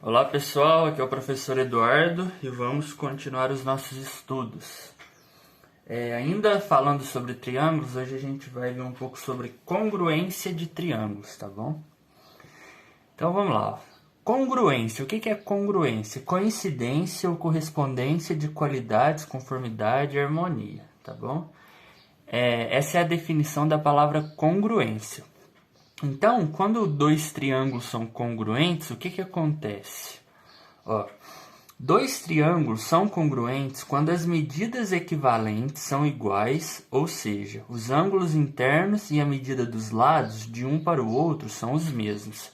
Olá pessoal, aqui é o professor Eduardo e vamos continuar os nossos estudos. Ainda falando sobre triângulos, hoje a gente vai ver um pouco sobre congruência de triângulos, tá bom? Então vamos lá. Congruência, o que é congruência? Coincidência ou correspondência de qualidades, conformidade e harmonia, tá bom? Essa é a definição da palavra congruência. Então, quando dois triângulos são congruentes, o que acontece? Dois triângulos são congruentes quando as medidas equivalentes são iguais, ou seja, os ângulos internos e a medida dos lados de um para o outro são os mesmos.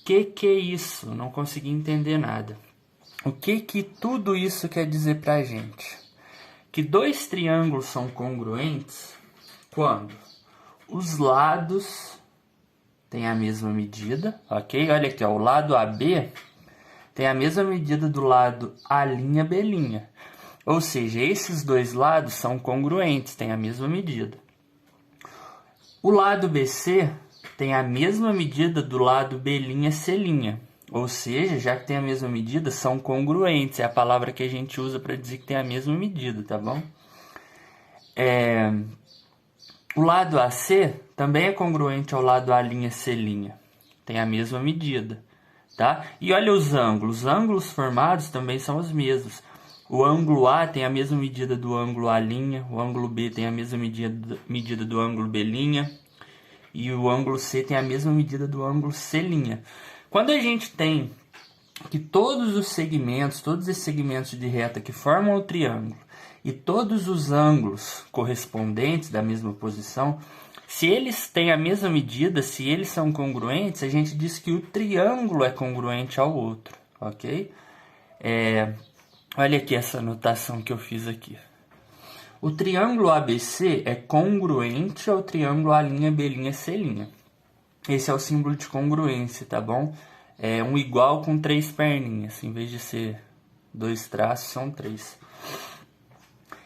Que é isso? Não consegui entender nada. O que tudo isso quer dizer pra gente? Que dois triângulos são congruentes quando os lados têm a mesma medida, ok? Olha aqui, o lado AB tem a mesma medida do lado A'B'. Ou seja, esses dois lados são congruentes, têm a mesma medida. O lado BC tem a mesma medida do lado B'C'. Ou seja, já que tem a mesma medida, são congruentes. É a palavra que a gente usa para dizer que tem a mesma medida, tá bom? O lado AC também é congruente ao lado A'C'. Tem a mesma medida. Tá? E olha os ângulos formados também são os mesmos. O ângulo A tem a mesma medida do ângulo A', o ângulo B tem a mesma medida do ângulo B', e o ângulo C tem a mesma medida do ângulo C'. Quando a gente tem que todos esses segmentos de reta que formam o triângulo e todos os ângulos correspondentes da mesma posição, se eles têm a mesma medida, se eles são congruentes, a gente diz que o triângulo é congruente ao outro, ok? Olha aqui essa anotação que eu fiz aqui. O triângulo ABC é congruente ao triângulo A'B', Esse é o símbolo de congruência, tá bom? É um igual com três perninhas, em vez de ser dois traços, são três.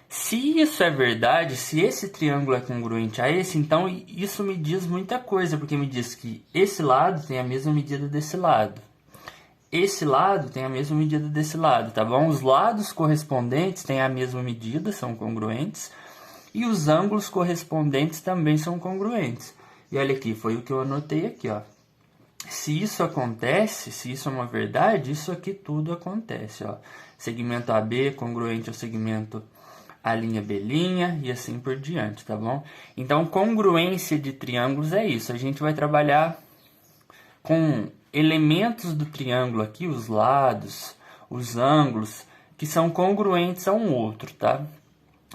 Se isso é verdade, se esse triângulo é congruente a esse, então isso me diz muita coisa, porque me diz que esse lado tem a mesma medida desse lado. Esse lado tem a mesma medida desse lado, tá bom? Os lados correspondentes têm a mesma medida, são congruentes, e os ângulos correspondentes também são congruentes. E olha aqui, foi o que eu anotei aqui, ó. Se isso acontece, se isso é uma verdade, isso aqui tudo acontece, ó. Segmento AB congruente ao segmento A'B' e assim por diante, tá bom? Então, congruência de triângulos é isso. A gente vai trabalhar com elementos do triângulo aqui, os lados, os ângulos, que são congruentes a um outro, tá?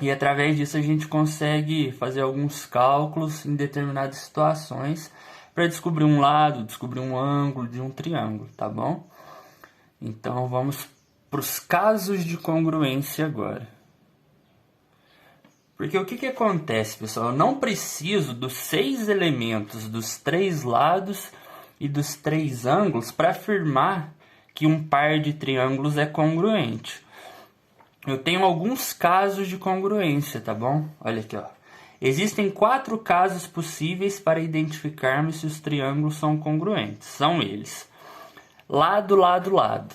E através disso a gente consegue fazer alguns cálculos em determinadas situações para descobrir um lado, descobrir um ângulo de um triângulo, tá bom? Então, vamos para os casos de congruência agora. Porque o que acontece, pessoal? Eu não preciso dos 6 elementos dos 3 lados e dos 3 ângulos para afirmar que um par de triângulos é congruente. Eu tenho alguns casos de congruência, tá bom? Olha aqui, ó. Existem 4 casos possíveis para identificarmos se os triângulos são congruentes. São eles: lado, lado, lado.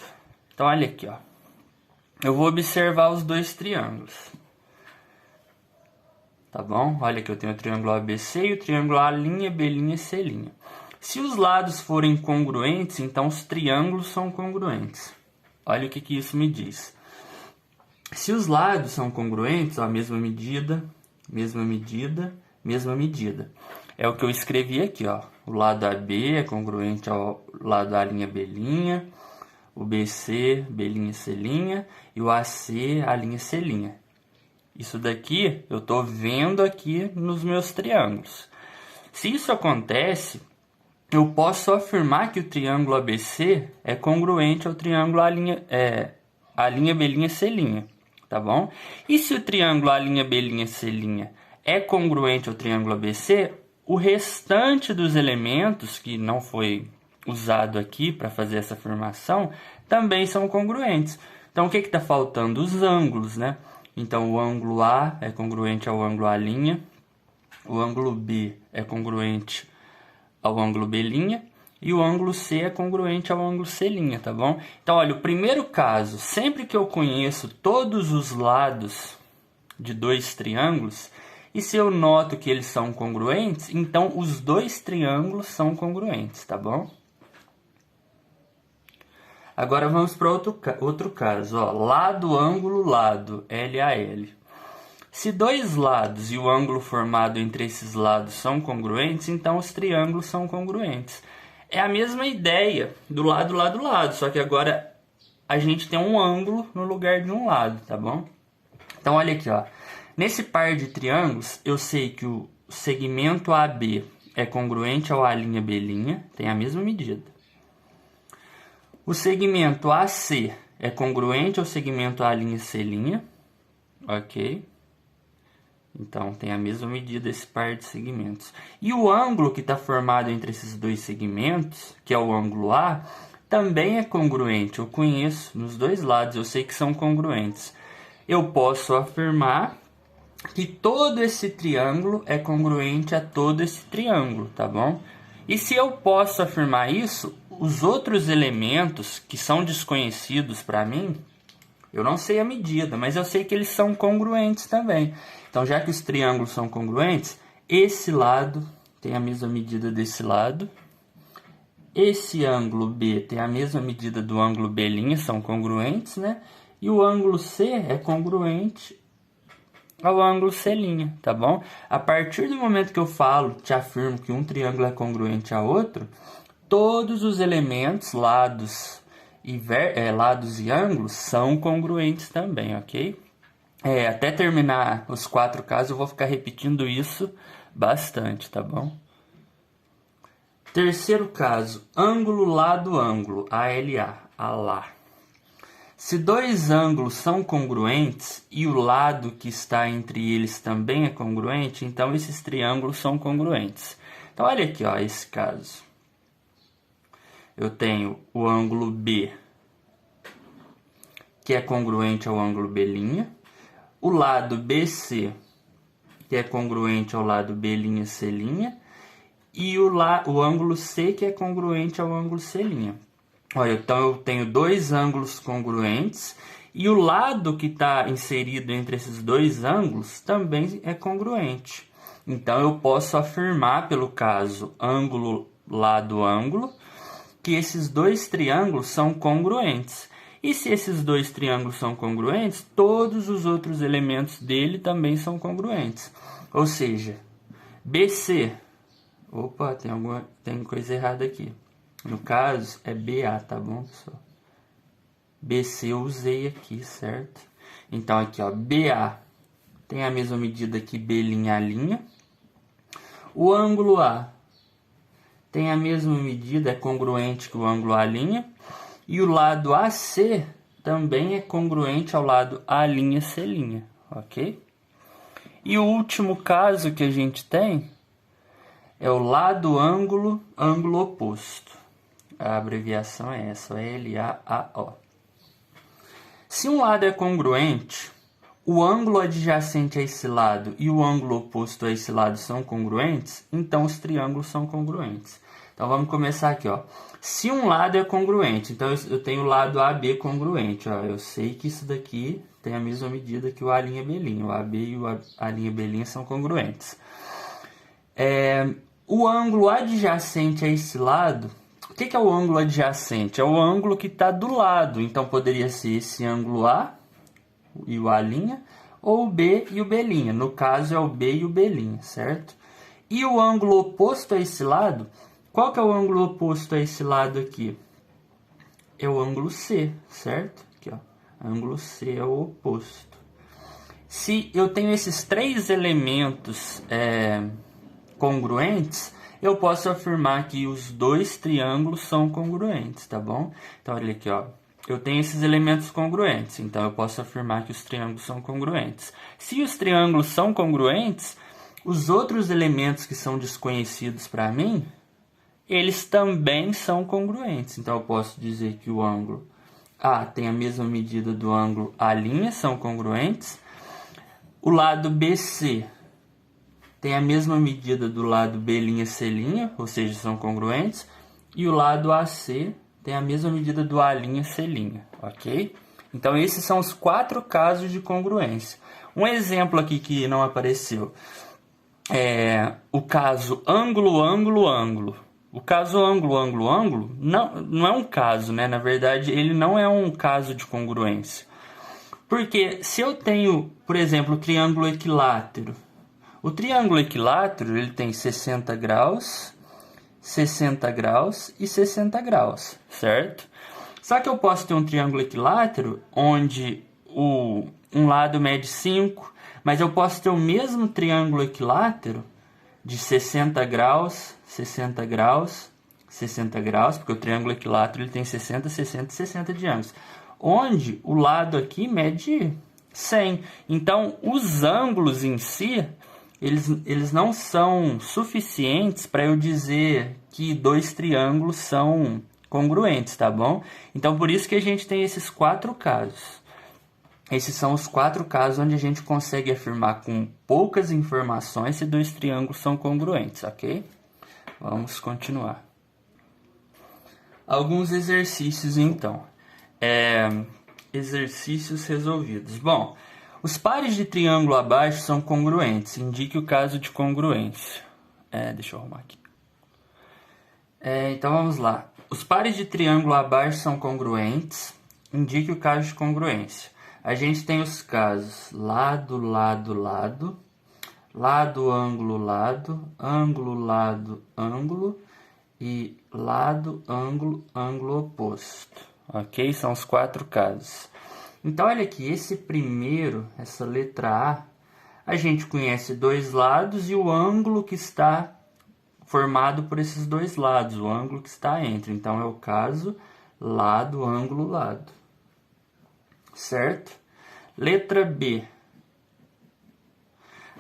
Então, olha aqui, ó. Eu vou observar os dois triângulos. Tá bom? Olha que eu tenho o triângulo ABC e o triângulo A'B', Se os lados forem congruentes, então os triângulos são congruentes. Olha o que isso me diz. Se os lados são congruentes, ó, mesma medida, mesma medida, mesma medida. É o que eu escrevi aqui, ó. O lado AB é congruente ao lado A'B', o BC, B'C', e o AC, A'C'. Isso daqui eu estou vendo aqui nos meus triângulos. Se isso acontece, eu posso afirmar que o triângulo ABC é congruente ao triângulo A'B', tá bom? E se o triângulo A'B', é congruente ao triângulo ABC, o restante dos elementos que não foi usado aqui para fazer essa afirmação também são congruentes. Então, o que está faltando? Os ângulos, né? Então, o ângulo A é congruente ao ângulo A', o ângulo B é congruente ao ângulo B', e o ângulo C é congruente ao ângulo C', tá bom? Então, olha, o primeiro caso, sempre que eu conheço todos os lados de dois triângulos, e se eu noto que eles são congruentes, então os dois triângulos são congruentes, tá bom? Agora vamos para outro caso, ó, lado, ângulo, lado, LAL. Se dois lados e o ângulo formado entre esses lados são congruentes, então os triângulos são congruentes. É a mesma ideia do lado, lado, lado, só que agora a gente tem um ângulo no lugar de um lado, tá bom? Então olha aqui, ó. Nesse par de triângulos, eu sei que o segmento AB é congruente ao A'B', tem a mesma medida. O segmento AC é congruente ao segmento A'C', ok? Então, tem a mesma medida esse par de segmentos. E o ângulo que está formado entre esses dois segmentos, que é o ângulo A, também é congruente. Eu conheço nos dois lados, eu sei que são congruentes. Eu posso afirmar que todo esse triângulo é congruente a todo esse triângulo, tá bom? E se eu posso afirmar isso, os outros elementos que são desconhecidos para mim, eu não sei a medida, mas eu sei que eles são congruentes também. Então, já que os triângulos são congruentes, esse lado tem a mesma medida desse lado. Esse ângulo B tem a mesma medida do ângulo B', são congruentes, né? E o ângulo C é congruente ao ângulo C', tá bom? A partir do momento que eu falo, te afirmo que um triângulo é congruente a outro, todos os elementos, lados e ângulos são congruentes também, ok? Até terminar os 4 casos, eu vou ficar repetindo isso bastante, tá bom? Terceiro caso, ângulo, lado, ângulo, ALA. Se dois ângulos são congruentes e o lado que está entre eles também é congruente, então esses triângulos são congruentes. Então, olha aqui, ó, esse caso. Eu tenho o ângulo B, que é congruente ao ângulo B', o lado BC, que é congruente ao lado B'C', e o ângulo C, que é congruente ao ângulo C'. Olha, então eu tenho dois ângulos congruentes e o lado que está inserido entre esses dois ângulos também é congruente. Então eu posso afirmar, pelo caso ângulo, lado, ângulo, que esses dois triângulos são congruentes. E se esses dois triângulos são congruentes, todos os outros elementos dele também são congruentes. Ou seja, BC... Opa, tem coisa errada aqui. No caso, é BA, tá bom, pessoal? BC eu usei aqui, certo? Então, aqui, ó, BA tem a mesma medida que B'A'. O ângulo A tem a mesma medida, é congruente que o ângulo A'. E o lado AC também é congruente ao lado A'C', ok? E o último caso que a gente tem é o lado, ângulo, ângulo oposto. A abreviação é essa, LAAO. Se um lado é congruente, o ângulo adjacente a esse lado e o ângulo oposto a esse lado são congruentes, então os triângulos são congruentes. Então vamos começar aqui, ó. Se um lado é congruente, então eu tenho o lado AB congruente, ó. Eu sei que isso daqui tem a mesma medida que o A'B'. O AB e o A'B' são congruentes. O ângulo adjacente a esse lado, o que é o ângulo adjacente? É o ângulo que está do lado, então poderia ser esse ângulo A e o A', ou o B e o B'. No caso é o B e o B', certo? E o ângulo oposto a esse lado, qual que é o ângulo oposto a esse lado aqui? É o ângulo C, certo? Aqui, ó. Ângulo C é o oposto. Se eu tenho esses três elementos congruentes, eu posso afirmar que os dois triângulos são congruentes, tá bom? Então, olha aqui, ó. Eu tenho esses elementos congruentes, então eu posso afirmar que os triângulos são congruentes. Se os triângulos são congruentes, os outros elementos que são desconhecidos para mim, eles também são congruentes. Então, eu posso dizer que o ângulo A tem a mesma medida do ângulo A', são congruentes. O lado BC tem a mesma medida do lado B'C', ou seja, são congruentes. e o lado AC tem a mesma medida do A'C', ok? Então, esses são os 4 casos de congruência. Um exemplo aqui que não apareceu é o caso ângulo, ângulo, ângulo. O caso ângulo, ângulo, ângulo não é um caso, né? Na verdade, ele não é um caso de congruência. Porque se eu tenho, por exemplo, o triângulo equilátero. O triângulo equilátero ele tem 60 graus, 60 graus e 60 graus, certo? Só que eu posso ter um triângulo equilátero onde um lado mede 5, mas eu posso ter o mesmo triângulo equilátero de 60 graus, 60 graus, 60 graus, porque o triângulo equilátero ele tem 60, 60 e 60 de ângulos, onde o lado aqui mede 100. Então, os ângulos em si, eles não são suficientes para eu dizer que 2 triângulos são congruentes, tá bom? Então, por isso que a gente tem esses 4 casos. Esses são os 4 casos onde a gente consegue afirmar com poucas informações se 2 triângulos são congruentes, ok? Vamos continuar. Alguns exercícios, então. Exercícios resolvidos. Bom, os pares de triângulo abaixo são congruentes. Indique o caso de congruência. Deixa eu arrumar aqui. Então, vamos lá. Os pares de triângulo abaixo são congruentes. Indique o caso de congruência. A gente tem os casos lado, lado, lado, lado, ângulo, lado, ângulo, lado, ângulo e lado, ângulo, ângulo oposto. Ok? São os 4 casos. Então, olha aqui, esse primeiro, essa letra A gente conhece 2 lados e o ângulo que está formado por esses 2 lados, o ângulo que está entre. Então, é o caso lado, ângulo, lado. Certo? Letra B.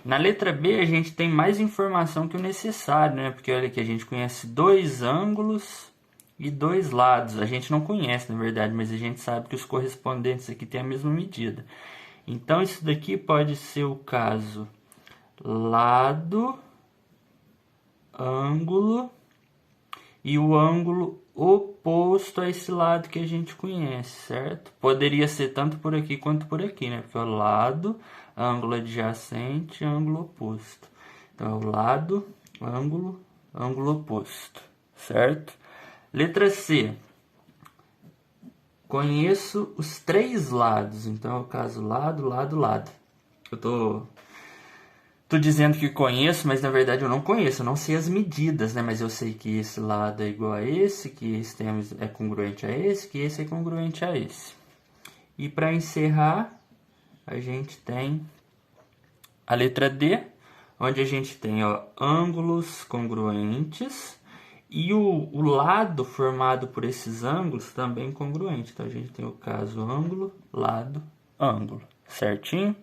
Na letra B, a gente tem mais informação que o necessário, né? Porque olha aqui, a gente conhece 2 ângulos e 2 lados. A gente não conhece, na verdade, mas a gente sabe que os correspondentes aqui têm a mesma medida. Então, isso daqui pode ser o caso lado, ângulo e o ângulo oposto a esse lado que a gente conhece, certo? Poderia ser tanto por aqui quanto por aqui, né? Porque é o lado, ângulo adjacente, ângulo oposto. Então, é o lado, ângulo, ângulo oposto, certo? Letra C. Conheço os 3 lados. Então, é o caso lado, lado, lado. Eu tô dizendo que conheço, mas na verdade eu não conheço. Eu não sei as medidas, né? Mas eu sei que esse lado é igual a esse, que esse é congruente a esse, que esse é congruente a esse. E para encerrar, a gente tem a letra D, onde a gente tem ângulos congruentes e o lado formado por esses ângulos também congruente. Então, a gente tem o caso ângulo, lado, ângulo. Certinho?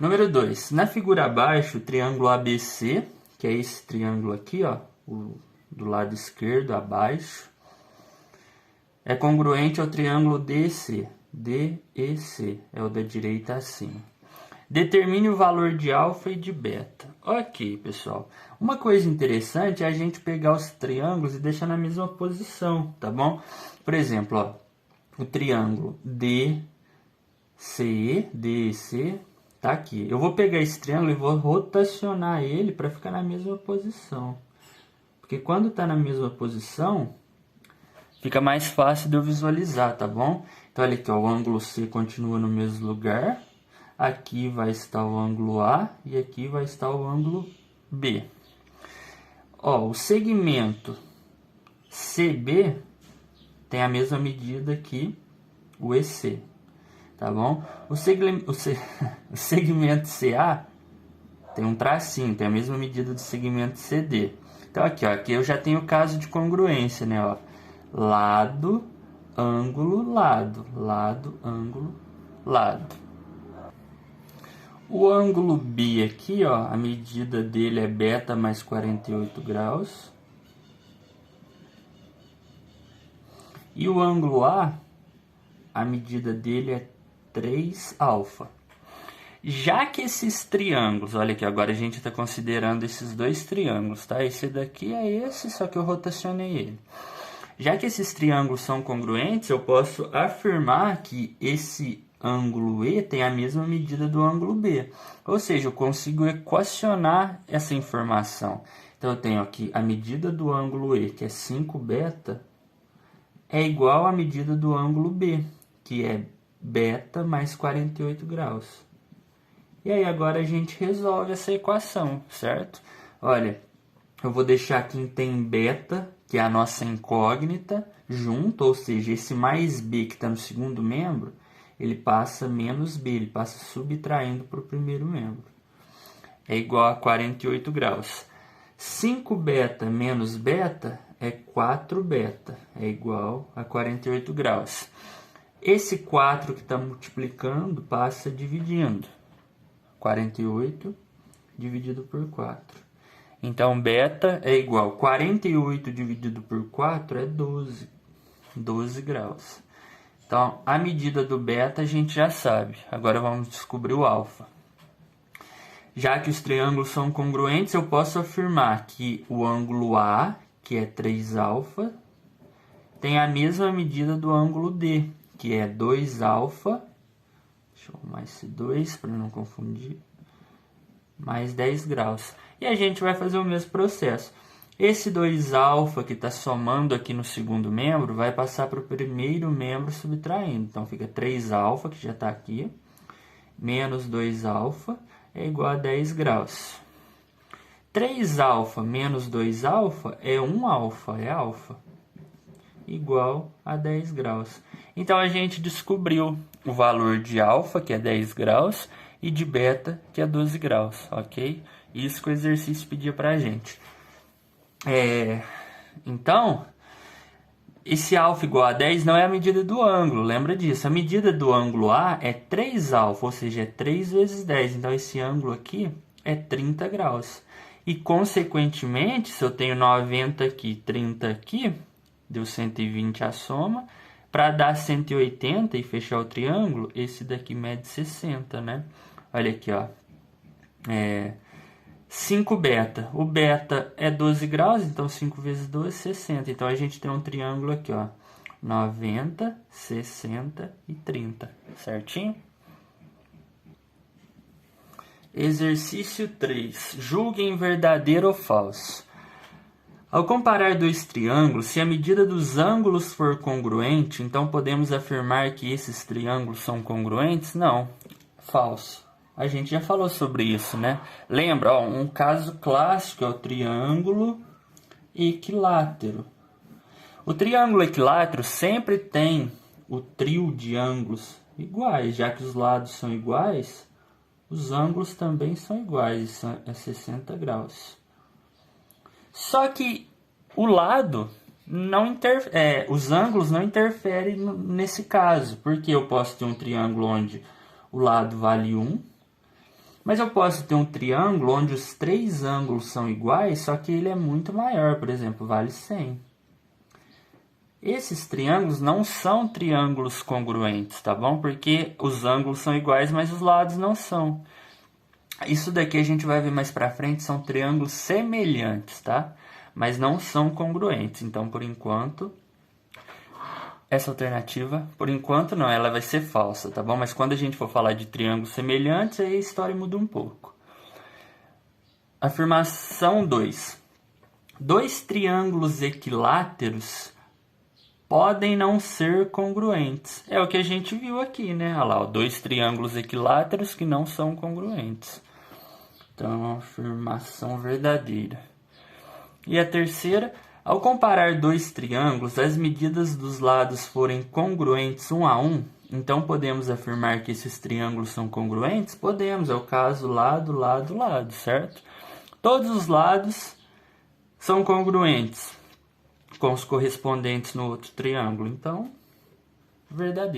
Número 2. Na figura abaixo, o triângulo ABC, que é esse triângulo aqui, do lado esquerdo, abaixo, é congruente ao triângulo DEC. DEC é o da direita acima. Determine o valor de alfa e de beta. Ok, pessoal. Uma coisa interessante é a gente pegar os triângulos e deixar na mesma posição, tá bom? Por exemplo, o triângulo DCE, DEC, tá aqui. Eu vou pegar esse triângulo e vou rotacionar ele para ficar na mesma posição. Porque quando está na mesma posição, fica mais fácil de eu visualizar, tá bom? Então, olha aqui, o ângulo C continua no mesmo lugar. Aqui vai estar o ângulo A e aqui vai estar o ângulo B. O segmento CB tem a mesma medida que o EC, tá bom? O segmento CA tem um tracinho, tem a mesma medida do segmento CD. Então, aqui eu já tenho o caso de congruência, né? Lado, ângulo, lado. Lado, ângulo, lado. O ângulo B aqui, a medida dele é beta mais 48 graus. E o ângulo A medida dele é 3 alfa. Já que esses triângulos, olha aqui, agora a gente está considerando esses dois triângulos, tá? Esse daqui é esse, só que eu rotacionei ele. Já que esses triângulos são congruentes, eu posso afirmar que esse ângulo E tem a mesma medida do ângulo B. Ou seja, eu consigo equacionar essa informação. Então, eu tenho aqui a medida do ângulo E, que é 5β, é igual à medida do ângulo B, que é β mais 48 graus. E aí, agora a gente resolve essa equação, certo? Olha, eu vou deixar aqui em β, que é a nossa incógnita, junto, ou seja, esse mais b que está no segundo membro, ele passa menos b, ele passa subtraindo para o primeiro membro. É igual a 48 graus. 5β menos β é 4β, é igual a 48 graus. Esse 4 que está multiplicando passa dividindo. 48 dividido por 4. Então, β é igual a 48 dividido por 4 é 12. 12 graus. Então, a medida do β a gente já sabe. Agora vamos descobrir o alfa. Já que os triângulos são congruentes, eu posso afirmar que o ângulo A, que é 3α, tem a mesma medida do ângulo D, que é 2α. Deixa eu arrumar esse 2 para não confundir. Mais 10 graus. E a gente vai fazer o mesmo processo. Esse 2α que está somando aqui no segundo membro vai passar para o primeiro membro subtraindo. Então, fica 3α, que já está aqui, menos 2α é igual a 10 graus. 3α menos 2α é 1α, é alfa, igual a 10 graus. Então, a gente descobriu o valor de alfa, que é 10 graus, e de beta, que é 12 graus, ok? Isso que o exercício pedia para a gente. Então, esse alfa igual a 10 não é a medida do ângulo, lembra disso. A medida do ângulo A é 3α, ou seja, é 3 vezes 10. Então, esse ângulo aqui é 30 graus. E, consequentemente, se eu tenho 90 aqui, 30 aqui, deu 120 a soma. Para dar 180 e fechar o triângulo, esse daqui mede 60, né? Olha aqui, ó. 5β. O beta é 12 graus, então 5 vezes 12, 60. Então, a gente tem um triângulo aqui, ó. 90, 60 e 30. Certinho? Exercício 3. Julguem verdadeiro ou falso. Ao comparar dois triângulos, se a medida dos ângulos for congruente, então podemos afirmar que esses triângulos são congruentes? Não. Falso. A gente já falou sobre isso, né? Lembra, ó, um caso clássico é o triângulo equilátero. O triângulo equilátero sempre tem o trio de ângulos iguais, já que os lados são iguais, os ângulos também são iguais, isso é 60 graus. Só que o lado não os ângulos não interferem nesse caso, porque eu posso ter um triângulo onde o lado vale 1, mas eu posso ter um triângulo onde os três ângulos são iguais, só que ele é muito maior, por exemplo, vale 100. Esses triângulos não são triângulos congruentes, tá bom? Porque os ângulos são iguais, mas os lados não são. Isso daqui a gente vai ver mais pra frente, são triângulos semelhantes, tá? Mas não são congruentes. Então, por enquanto, essa alternativa, por enquanto não, ela vai ser falsa, tá bom? Mas quando a gente for falar de triângulos semelhantes, aí a história muda um pouco. Afirmação 2. Dois triângulos equiláteros podem não ser congruentes. É o que a gente viu aqui, né? Olha lá, ó, dois triângulos equiláteros que não são congruentes. Então, afirmação verdadeira. E a terceira, ao comparar dois triângulos, as medidas dos lados forem congruentes 1 a 1, então podemos afirmar que esses triângulos são congruentes? Podemos, é o caso lado, lado, lado, certo? Todos os lados são congruentes com os correspondentes no outro triângulo, então, verdadeiro.